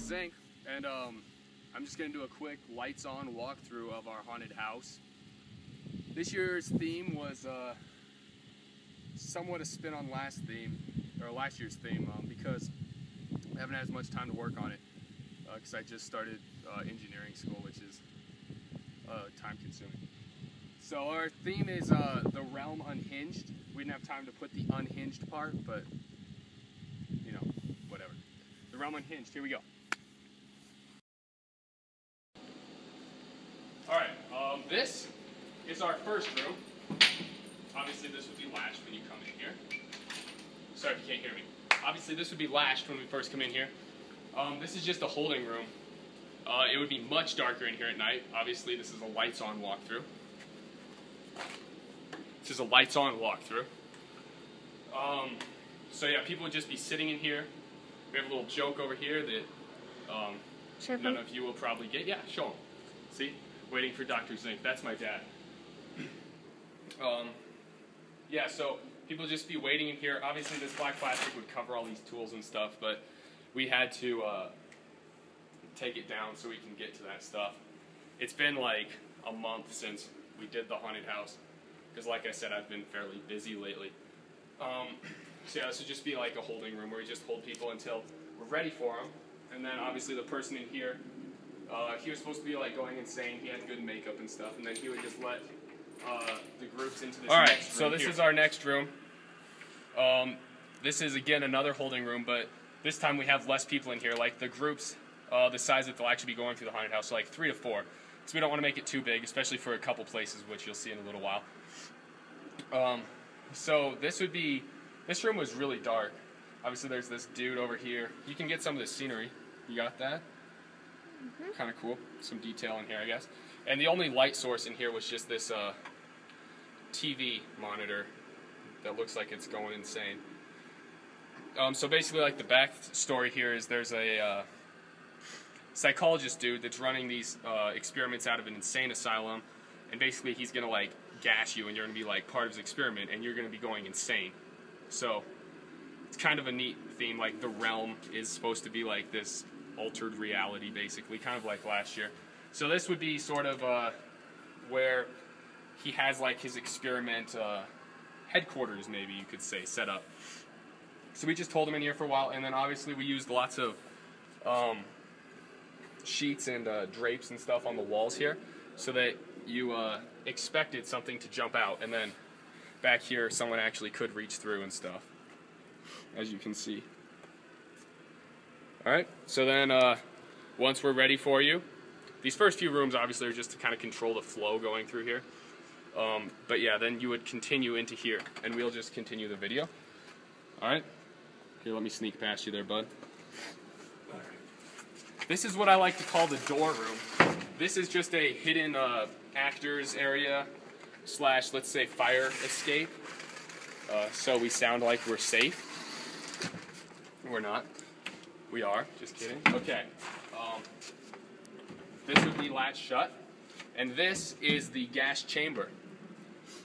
Zenk, and I'm just going to do a quick lights-on walkthrough of our haunted house. This year's theme was somewhat a spin on last year's theme, because I haven't had as much time to work on it, because I just started engineering school, which is time-consuming. So our theme is the realm unhinged. We didn't have time to put the unhinged part, but you know, whatever. The realm unhinged, here we go. Alright, this is our first room. Obviously this would be latched when you come in here. Sorry if you can't hear me. Obviously this would be latched when we first come in here. This is just a holding room. It would be much darker in here at night. Obviously this is a lights-on walkthrough. This is a lights-on walkthrough. So yeah, people would just be sitting in here. We have a little joke over here that none of you will probably get. Yeah, show them. See? Waiting for Dr. Zenk. That's my dad. Yeah, so people just be waiting in here. Obviously this black plastic would cover all these tools and stuff, but we had to take it down so we can get to that stuff. It's been like a month since we did the haunted house, because like I said, I've been fairly busy lately. So yeah, this would just be like a holding room where we just hold people until we're ready for them. And then obviously the person in here, he was supposed to be like going insane. He had good makeup and stuff, and then he would just let the groups into this next room. Alright, so this is our next room. This is again another holding room, but this time we have less people in here. Like the groups, the size that they'll actually be going through the haunted house, so like 3 to 4. So we don't want to make it too big, especially for a couple places, which you'll see in a little while. So this room was really dark. Obviously there's this dude over here. You can get some of the scenery. You got that? Mm-hmm. Kind of cool. Some detail in here, I guess. And the only light source in here was just this TV monitor that looks like it's going insane. So basically, like the back story here is there's a psychologist dude that's running these experiments out of an insane asylum, and basically he's gonna like gash you, and you're gonna be like part of his experiment, and you're gonna be going insane. So it's kind of a neat theme. Like the realm is supposed to be like this altered reality, basically, kind of like last year. So this would be sort of where he has like his experiment headquarters, maybe you could say, set up. So we just hold him in here for a while, and then obviously we used lots of sheets and drapes and stuff on the walls here, so that you expected something to jump out, and then back here someone actually could reach through and stuff, as you can see. Alright, so then once we're ready for you, these first few rooms obviously are just to kind of control the flow going through here. But yeah, then you would continue into here, and we'll just continue the video. Alright? Here, let me sneak past you there, bud. This is what I like to call the door room. This is just a hidden actors area / let's say fire escape. So we sound like we're safe. We're not. We are. Just kidding. Okay. This would be latched shut. And this is the gas chamber.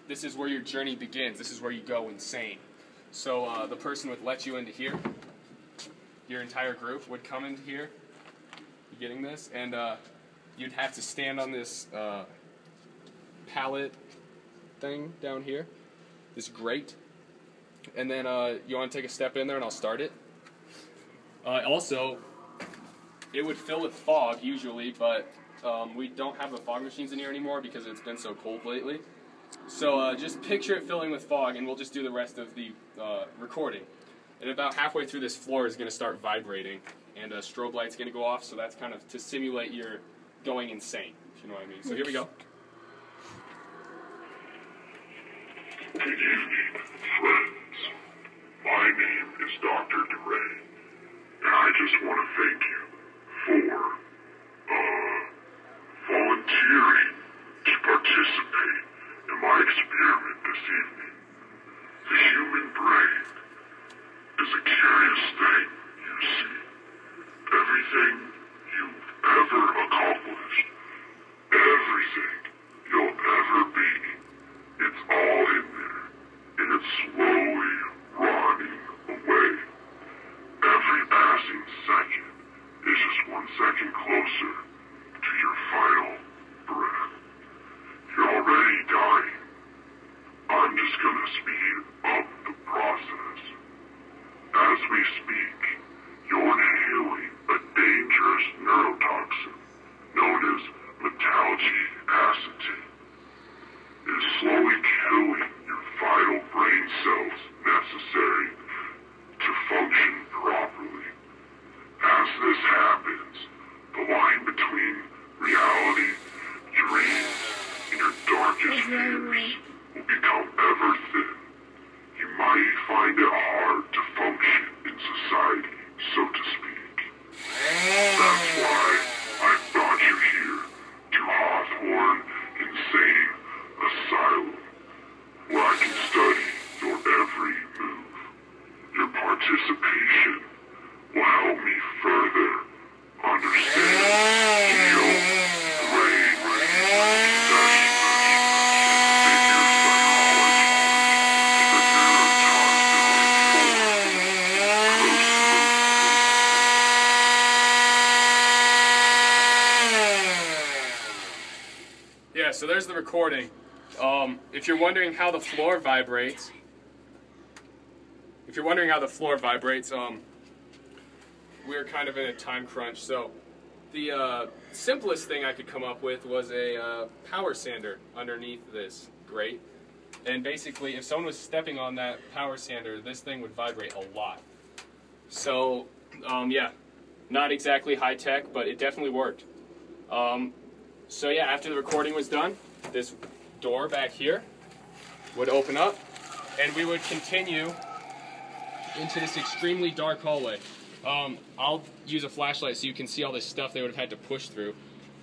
This is where your journey begins. This is where you go insane. So the person would let you into here. Your entire group would come into here. You getting this? And you'd have to stand on this pallet thing down here. This grate. And then you want to take a step in there and I'll start it. Also, it would fill with fog usually, but we don't have the fog machines in here anymore because it's been so cold lately. So just picture it filling with fog, and we'll just do the rest of the recording. And about halfway through, this floor is going to start vibrating, and a strobe light's going to go off, so that's kind of to simulate you're going insane, if you know what I mean. So here we go. Good evening, friends. My name is Dr. DeRay, and I just want to thank you for volunteering to participate in my experiment this evening. The human brain is a curious thing, you see. Everything you've ever accomplished, everything you'll ever be, it's all in there, and it's slowly rotting away. Every passing second is just one participation will help me further understand, heal, brain, Yeah, so there's the recording. If you're wondering how the floor vibrates, we're kind of in a time crunch. So the simplest thing I could come up with was a power sander underneath this grate. And basically, if someone was stepping on that power sander, this thing would vibrate a lot. So, yeah, not exactly high tech, but it definitely worked. So yeah, after the recording was done, this door back here would open up, and we would continue into this extremely dark hallway. I'll use a flashlight so you can see all this stuff they would have had to push through.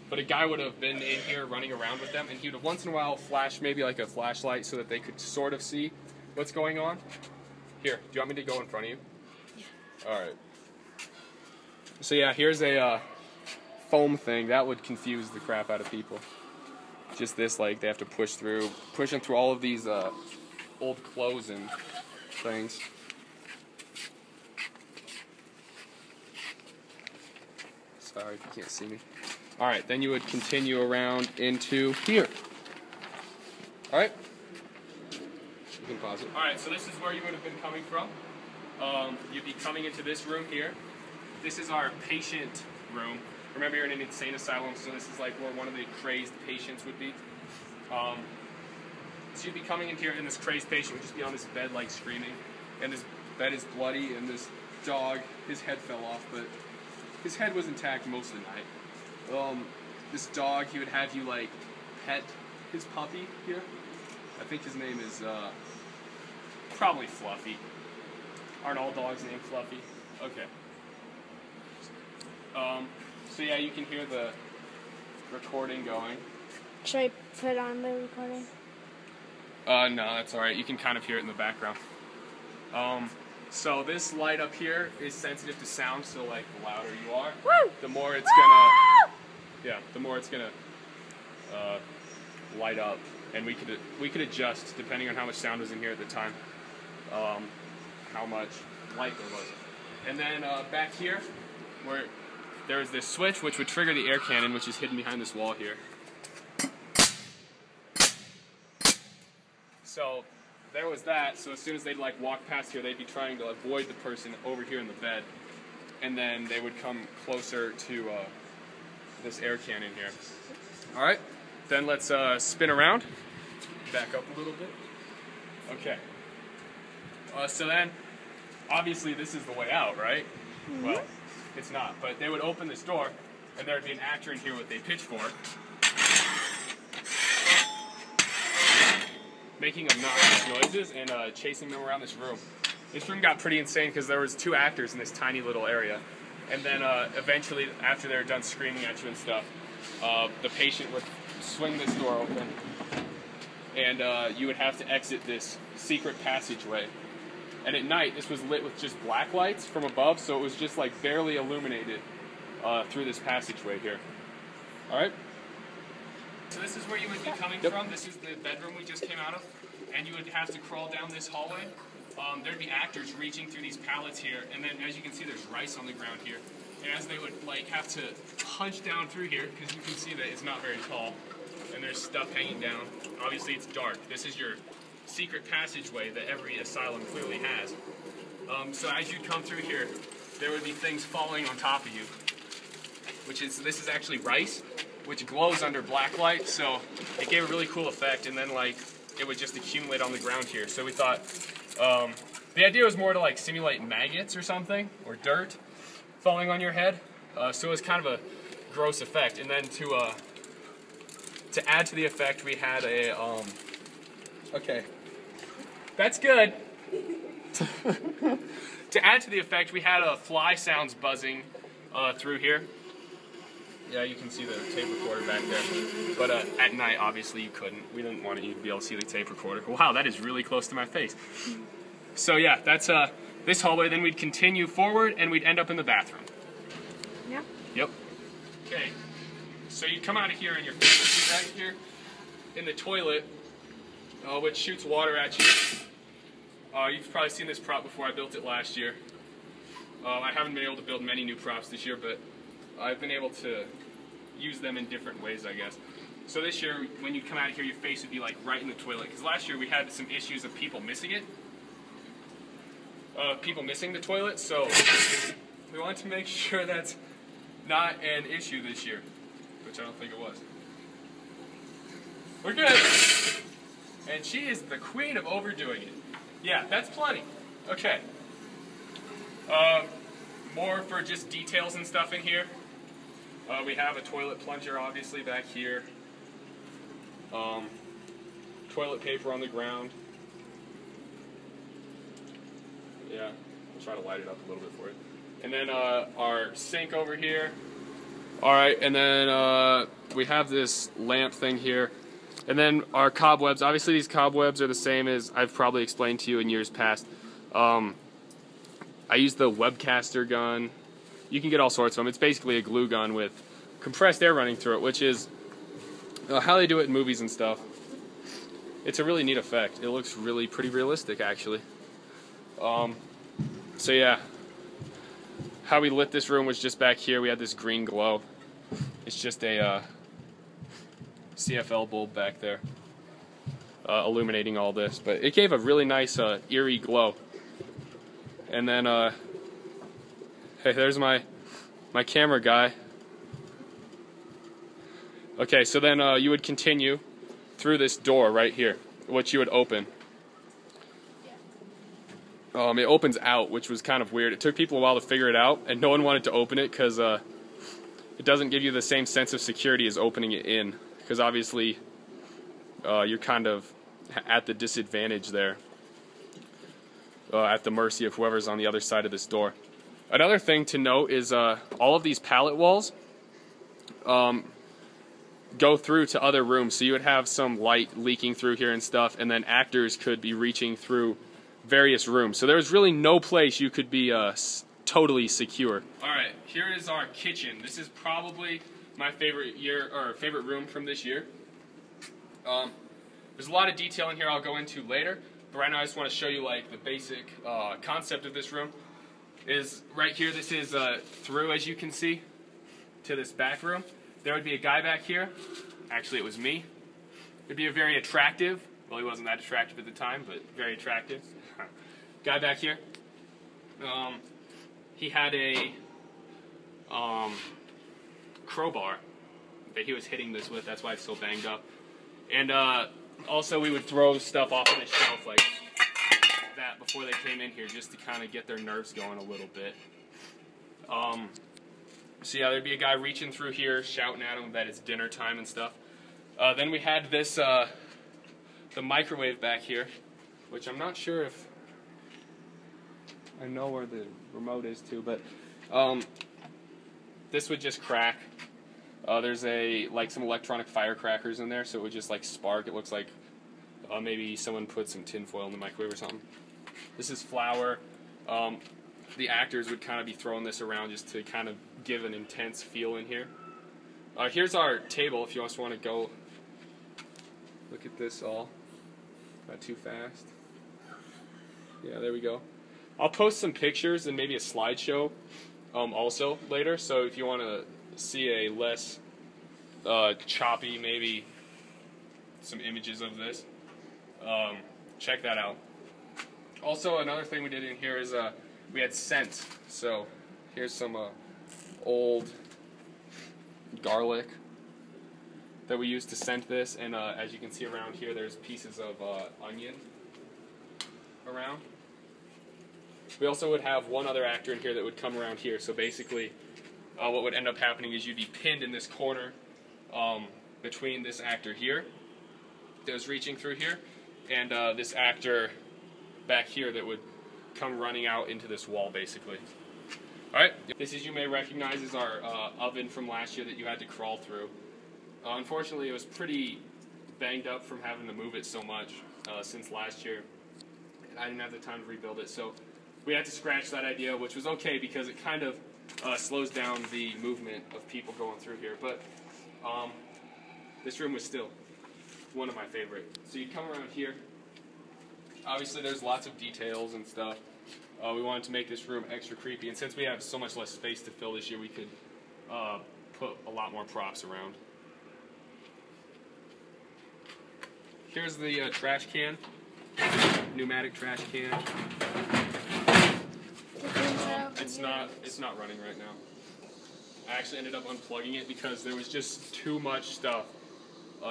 But a guy would have been in here running around with them, and he would have once in a while flash maybe like a flashlight so that they could sort of see what's going on. Here, do you want me to go in front of you? Yeah. Alright. So yeah, here's a foam thing. That would confuse the crap out of people. Just this, like, they have to pushing through all of these old clothes and things. Sorry if you can't see me. Alright, then you would continue around into here. Alright? You can pause it. Alright, so this is where you would have been coming from. You'd be coming into this room here. This is our patient room. Remember, you're in an insane asylum, so this is like where one of the crazed patients would be. So you'd be coming in here, and this crazed patient would just be on this bed, like, screaming. And this bed is bloody, and this dog, his head fell off, but his head was intact most of the night. This dog, he would have you, like, pet his puppy here. I think his name is, probably Fluffy. Aren't all dogs named Fluffy? Okay. So yeah, you can hear the recording going. Should I put on the recording? No, that's alright. You can kind of hear it in the background. So this light up here is sensitive to sound, so like the louder you are, the more it's gonna light up, and we could adjust depending on how much sound was in here at the time, how much light there was. And then back here, where there's this switch which would trigger the air cannon, which is hidden behind this wall here. So there was that, so as soon as they'd like walk past here, they'd be trying to avoid the person over here in the bed, and then they would come closer to this air cannon here. Alright, then let's spin around, back up a little bit. Okay. So then, obviously this is the way out, right? Mm-hmm. Well, it's not, but they would open this door, and there would be an actor in here with a pitchfork, making obnoxious noises and chasing them around this room. This room got pretty insane because there was 2 actors in this tiny little area. And then eventually, after they were done screaming at you and stuff, the patient would swing this door open, and you would have to exit this secret passageway. And at night, this was lit with just black lights from above, so it was just like barely illuminated through this passageway here. Alright? So this is where you would be coming from. This is the bedroom we just came out of. And you would have to crawl down this hallway. There'd be actors reaching through these pallets here. And then, as you can see, there's rice on the ground here. And as they would like have to punch down through here, because you can see that it's not very tall, and there's stuff hanging down. Obviously, it's dark. This is your secret passageway that every asylum clearly has. So as you come through here, there would be things falling on top of you. This is actually rice, which glows under black light, so it gave a really cool effect, and then like it would just accumulate on the ground here. So we thought the idea was more to like simulate maggots or something, or dirt falling on your head. So it was kind of a gross effect. And then to add to the effect, we had a okay, that's good. To add to the effect, we had fly sounds buzzing through here. Yeah, you can see the tape recorder back there. But at night, obviously, you couldn't. We didn't want you to be able to see the tape recorder. Wow, that is really close to my face. So yeah, that's this hallway, then we'd continue forward, and we'd end up in the bathroom. Yep. Yep. Okay, so you come out of here, and you're back here in the toilet, which shoots water at you. You've probably seen this prop before. I built it last year. I haven't been able to build many new props this year, but I've been able to use them in different ways, I guess. So this year, when you come out of here, your face would be like right in the toilet. Because last year we had some issues of people missing it. People missing the toilet, so we want to make sure that's not an issue this year, which I don't think it was. We're good. And she is the queen of overdoing it. Yeah, that's plenty. Okay. More for just details and stuff in here. We have a toilet plunger, obviously, back here. Toilet paper on the ground. Yeah, I'll try to light it up a little bit for you. And then our sink over here. Alright, and then we have this lamp thing here. And then our cobwebs. Obviously these cobwebs are the same as I've probably explained to you in years past. I use the Webcaster gun. You can get all sorts of them. It's basically a glue gun with compressed air running through it, which is how they do it in movies and stuff. It's a really neat effect. It looks really pretty realistic, actually. So yeah, how we lit this room was just back here. We had this green glow. It's just a CFL bulb back there, illuminating all this. But it gave a really nice, eerie glow. And then, hey, there's my camera guy. Okay, so then you would continue through this door right here, which you would open. It opens out, which was kind of weird. It took people a while to figure it out, and no one wanted to open it because it doesn't give you the same sense of security as opening it in. Because obviously, you're kind of at the disadvantage there, at the mercy of whoever's on the other side of this door. Another thing to note is all of these pallet walls go through to other rooms, so you would have some light leaking through here and stuff, and then actors could be reaching through various rooms. So there's really no place you could be totally secure. Alright, here is our kitchen. This is probably my favorite room from this year. There's a lot of detail in here I'll go into later, but right now I just want to show you like the basic concept of this room. Is right here, this is through, as you can see, to this back room. There would be a guy back here. Actually, it was me. It'd be a very attractive, well, he wasn't that attractive at the time, but very attractive guy back here. He had a crowbar that he was hitting this with. That's why it's so banged up. And also we would throw stuff off of the shelf like that before they came in here, just to kind of get their nerves going a little bit. So yeah, there'd be a guy reaching through here, shouting at him that it's dinner time and stuff. Then we had this, the microwave back here, which I'm not sure if I know where the remote is too, but this would just crack. There's like some electronic firecrackers in there, so it would just like spark. It looks like maybe someone put some tin foil in the microwave or something. This is flour. The actors would kind of be throwing this around just to kind of give an intense feel in here. Here's our table if you just want to go look at this all. Not too fast. Yeah, there we go. I'll post some pictures and maybe a slideshow also later, so if you want to see a less choppy, maybe some images of this, check that out. Also, another thing we did in here is we had scent. So here's some old garlic that we used to scent this, and as you can see around here, there's pieces of onion around. We also would have one other actor in here that would come around here. So basically, what would end up happening is you'd be pinned in this corner between this actor here that was reaching through here and this actor back here that would come running out into this wall, basically. Alright, this, as you may recognize, is our oven from last year that you had to crawl through. Unfortunately, it was pretty banged up from having to move it so much since last year, and I didn't have the time to rebuild it, so we had to scratch that idea, which was okay because it kind of slows down the movement of people going through here. But this room was still one of my favorite. So you come around here. Obviously, there's lots of details and stuff. We wanted to make this room extra creepy, and since we have so much less space to fill this year, we could put a lot more props around. Here's the trash can, pneumatic trash can. It's not running right now. I actually ended up unplugging it because there was just too much stuff,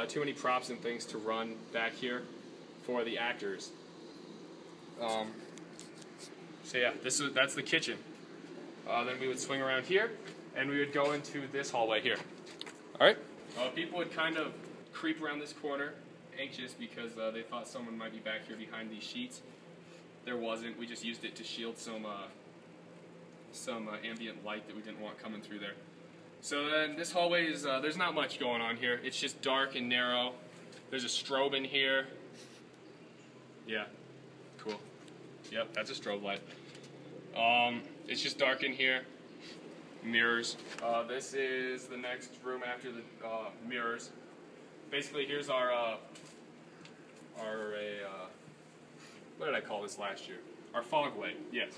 too many props and things to run back here for the actors. So yeah, that's the kitchen. Then we would swing around here, and we would go into this hallway here. All right. People would kind of creep around this corner, anxious because they thought someone might be back here behind these sheets. There wasn't. We just used it to shield some ambient light that we didn't want coming through there. So then this hallway is there's not much going on here. It's just dark and narrow. There's a strobe in here. Yeah, cool. Yep, that's a strobe light. It's just dark in here. Mirrors. This is the next room after the mirrors. Basically, here's our what did I call this last year? Our fogway. Yes,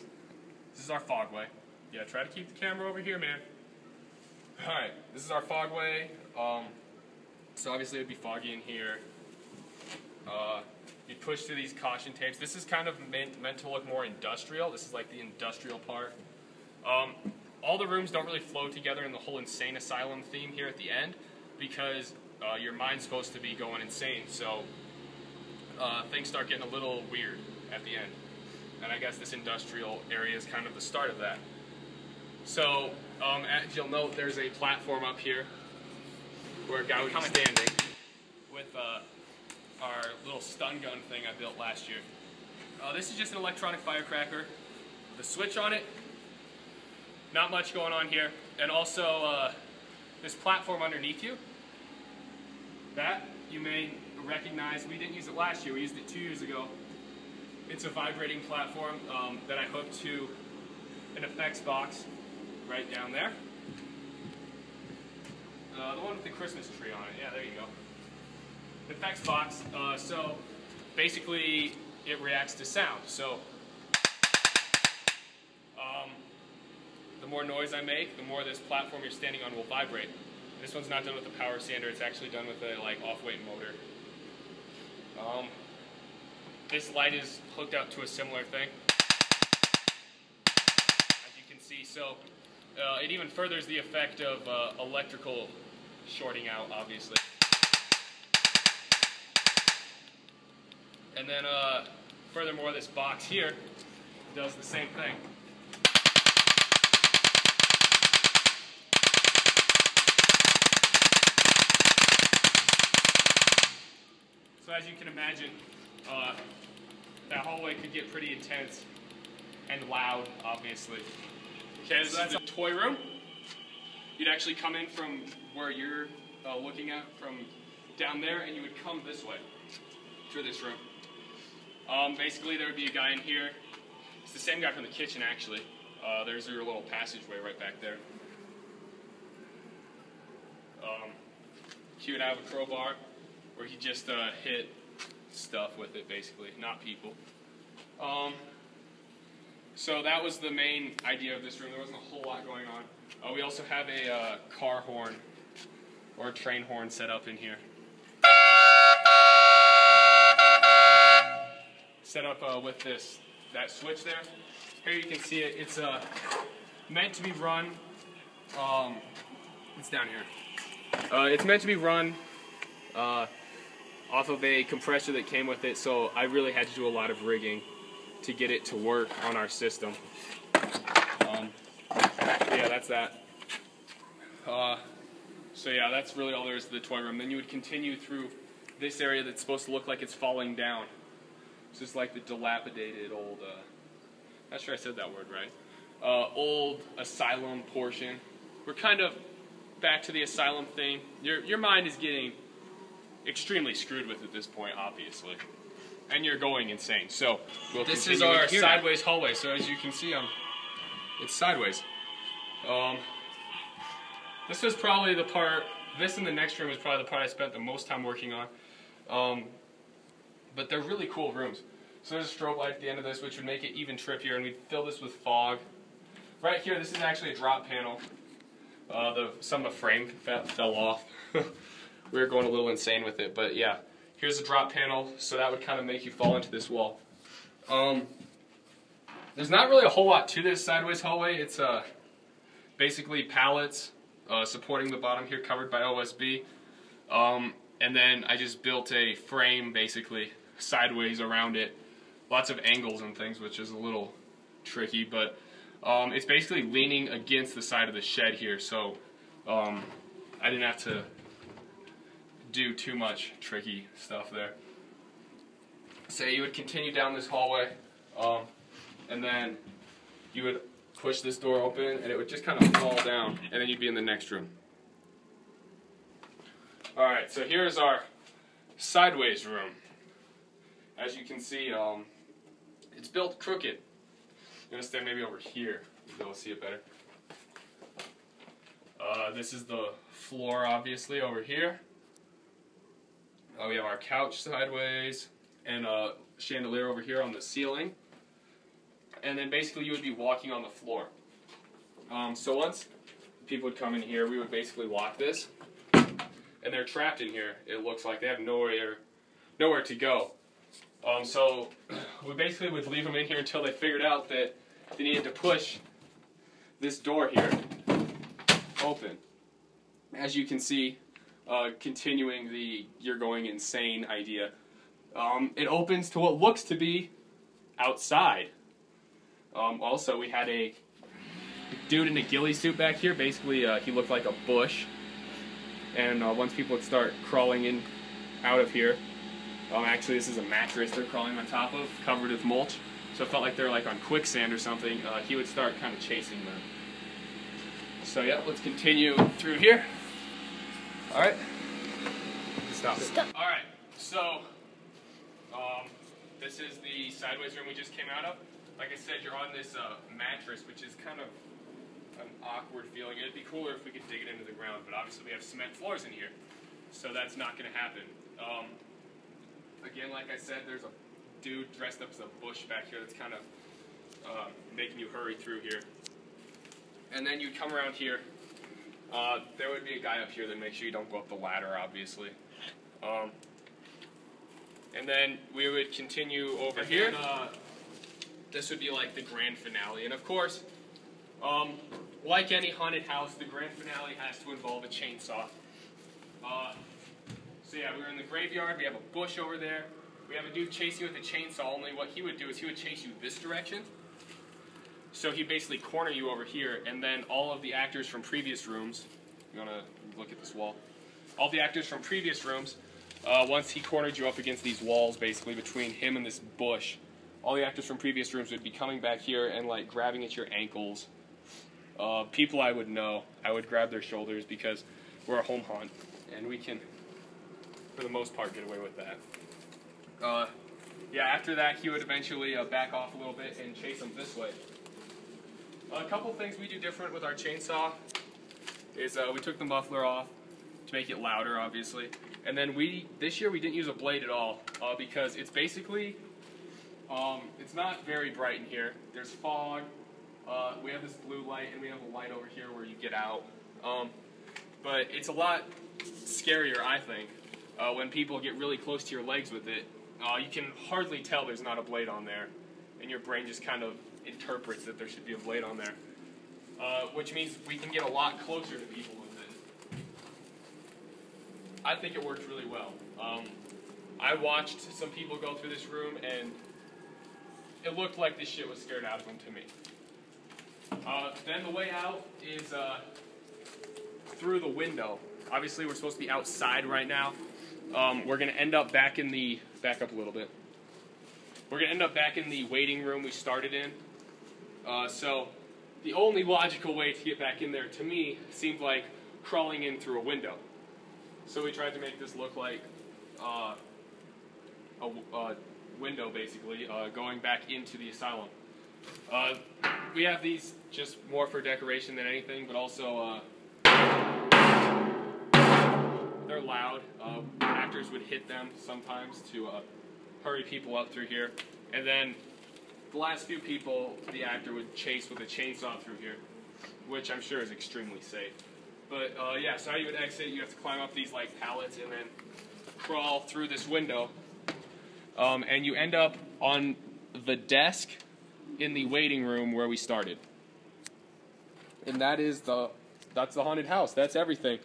this is our fogway. Yeah, try to keep the camera over here, man. All right, this is our fogway. So obviously it'd be foggy in here. You push through these caution tapes. This is kind of meant to look more industrial. This is like the industrial part. All the rooms don't really flow together in the whole insane asylum theme here at the end because your mind's supposed to be going insane. So things start getting a little weird at the end. And I guess this industrial area is kind of the start of that. So as you'll note, there's a platform up here where a guy would be standing with our little stun gun thing I built last year. This is just an electronic firecracker. The switch on it, not much going on here. And also this platform underneath you, that you may recognize. We didn't use it last year, we used it 2 years ago. It's a vibrating platform that I hooked to an effects box right down there. The one with the Christmas tree on it, yeah, there you go. The effects box, so basically it reacts to sound. So the more noise I make, the more this platform you're standing on will vibrate. This one's not done with a power sander, it's actually done with a off-weight motor. This light is hooked up to a similar thing, as you can see. So it even furthers the effect of electrical shorting out, obviously. And then furthermore, this box here does the same thing. So as you can imagine, that hallway could get pretty intense and loud, obviously. Okay, so that's a toy room. You'd actually come in from where you're looking at, from down there, and you would come this way through this room. Basically, there would be a guy in here. It's the same guy from the kitchen, actually. There's your little passageway right back there. He would have a crowbar where he just hit stuff with it, basically, not people. So that was the main idea of this room. There wasn't a whole lot going on. We also have a car horn or a train horn set up in here. Set up with that switch there. Here you can see it. It's meant to be run. It's down here. It's meant to be run off of a compressor that came with it, so I really had to do a lot of rigging to get it to work on our system. Yeah, that's that. So yeah, that's really all there is to the toy room. Then you would continue through this area that's supposed to look like it's falling down. It's just like the dilapidated old, not sure I said that word right, old asylum portion. We're kind of back to the asylum thing. Your mind is getting extremely screwed with at this point, obviously. and you're going insane. So this is continue our here. sideways hallway. So as you can see, it's sideways. This was probably the part. This and the next room is probably the part I spent the most time working on. But they're really cool rooms. So there's a strobe light at the end of this, which would make it even trippier, and we'd fill this with fog. Right here, this is actually a drop panel. Some of the frame fell off. We were going a little insane with it, but yeah. Here's a drop panel, so that would kind of make you fall into this wall. There's not really a whole lot to this sideways hallway. It's basically pallets supporting the bottom here, covered by OSB. And then I just built a frame, basically, sideways around it. Lots of angles and things, which is a little tricky, but it's basically leaning against the side of the shed here, so I didn't have to do too much tricky stuff there. So you would continue down this hallway, and then you would push this door open, and it would just kind of fall down, and then you'd be in the next room. Alright, so here's our sideways room. As you can see, it's built crooked. I'm going to stand maybe over here, so you'll see it better. This is the floor, obviously, over here. We have our couch sideways, and a chandelier over here on the ceiling. And then basically you would be walking on the floor. So once people would come in here, we would basically lock this. And they're trapped in here. It looks like they have nowhere to go. So we basically would leave them in here until they figured out that they needed to push this door here open. As you can see, continuing the "you're going insane" idea, it opens to what looks to be outside. Also, we had a dude in a ghillie suit back here. Basically, he looked like a bush. And once people would start crawling in out of here, actually this is a mattress they're crawling on top of, covered with mulch. So it felt like they're like on quicksand or something. He would start kind of chasing them. So yeah, let's continue through here. All right. Stop. All right. So this is the sideways room we just came out of. Like I said, you're on this mattress, which is kind of an awkward feeling. It'd be cooler if we could dig it into the ground, but obviously we have cement floors in here, so that's not going to happen. Again, like I said, there's a dude dressed up as a bush back here that's kind of making you hurry through here. And then you'd come around here. There would be a guy up here that makes sure you don't go up the ladder, obviously. And then we would continue over here. This would be like the grand finale. And of course, like any haunted house, the grand finale has to involve a chainsaw. So yeah, we're in the graveyard. We have a bush over there. We have a dude chasing you with a chainsaw, only what he would do is he would chase you this direction. So he'd basically corner you over here, and then all of the actors from previous rooms, you want to look at this wall? All the actors from previous rooms, once he cornered you up against these walls, basically, between him and this bush, all the actors from previous rooms would be coming back here and like grabbing at your ankles. People I would know, I would grab their shoulders because we're a home haunt, and we can, for the most part, get away with that. Yeah, after that, he would eventually back off a little bit and chase them this way. A couple things we do different with our chainsaw is we took the muffler off to make it louder, obviously. And then this year we didn't use a blade at all because it's basically, it's not very bright in here. There's fog. We have this blue light, and we have a light over here where you get out. But it's a lot scarier, I think, when people get really close to your legs with it. You can hardly tell there's not a blade on there, and your brain just kind of interprets that there should be a blade on there, which means we can get a lot closer to people with it. I think it works really well. I watched some people go through this room, and it looked like this shit was scared out of them to me. Then the way out is through the window. Obviously, we're supposed to be outside right now. We're going to end up back in the... Back up a little bit. We're going to end up back in the waiting room we started in. So the only logical way to get back in there, to me, seemed like crawling in through a window. So we tried to make this look like window, basically, going back into the asylum. We have these just more for decoration than anything, but also they're loud. Actors would hit them sometimes to hurry people up through here. And then the last few people, the actor would chase with a chainsaw through here, which I'm sure is extremely safe. But yeah, so how you would exit, you have to climb up these like pallets and then crawl through this window. And you end up on the desk in the waiting room where we started. And that's the haunted house. That's everything.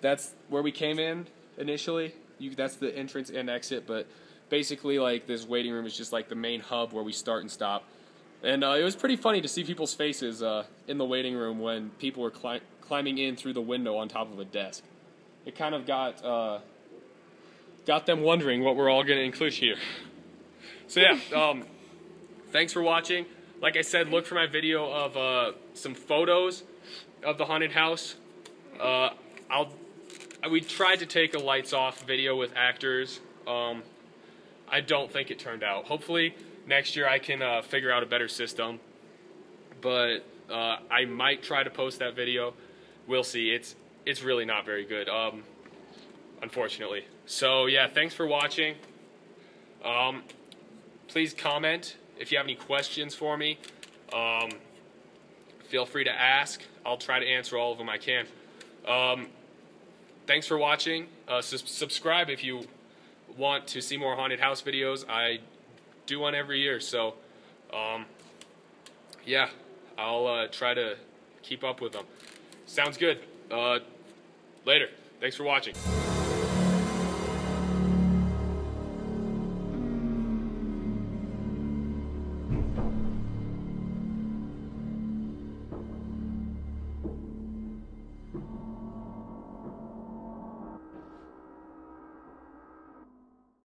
That's where we came in initially. That's the entrance and exit, but basically like this waiting room is just like the main hub where we start and stop. And it was pretty funny to see people's faces in the waiting room when people were climbing in through the window on top of a desk. It kind of got them wondering what we're all going to include here. So yeah, thanks for watching. Like I said, look for my video of some photos of the haunted house. We tried to take a lights off video with actors. I don't think it turned out. Hopefully next year I can figure out a better system. But I might try to post that video. We'll see. It's really not very good, unfortunately. So yeah, thanks for watching. Please comment if you have any questions for me. Feel free to ask. I'll try to answer all of them I can. Thanks for watching. Subscribe if you want to see more haunted house videos. I do one every year, so yeah, I'll try to keep up with them. Sounds good. Later. Thanks for watching.